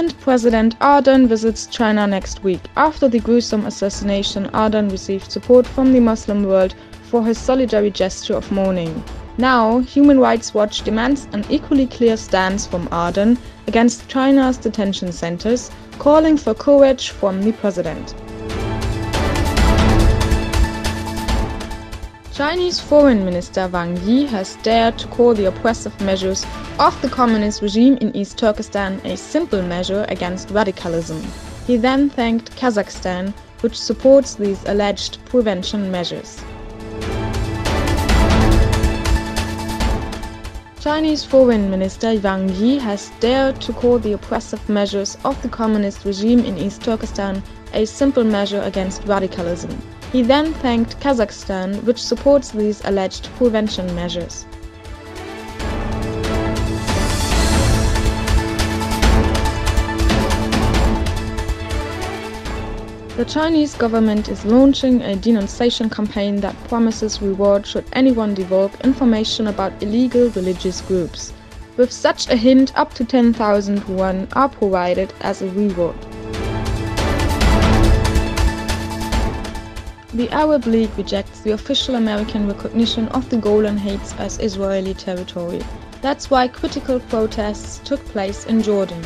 And President Erdogan visits China next week. After the gruesome assassination, Erdogan received support from the Muslim world for his solitary gesture of mourning. Now, Human Rights Watch demands an equally clear stance from Erdogan against China's detention centers, calling for courage from the president. Chinese Foreign Minister Wang Yi has dared to call the oppressive measures of the communist regime in East Turkestan a simple measure against radicalism. He then thanked Kazakhstan, which supports these alleged prevention measures. Chinese Foreign Minister Wang Yi has dared to call the oppressive measures of the communist regime in East Turkestan a simple measure against radicalism. He then thanked Kazakhstan, which supports these alleged prevention measures. The Chinese government is launching a denunciation campaign that promises reward should anyone divulge information about illegal religious groups. With such a hint, up to 10,000 yuan are provided as a reward. The Arab League rejects the official American recognition of the Golan Heights as Israeli territory. That's why critical protests took place in Jordan.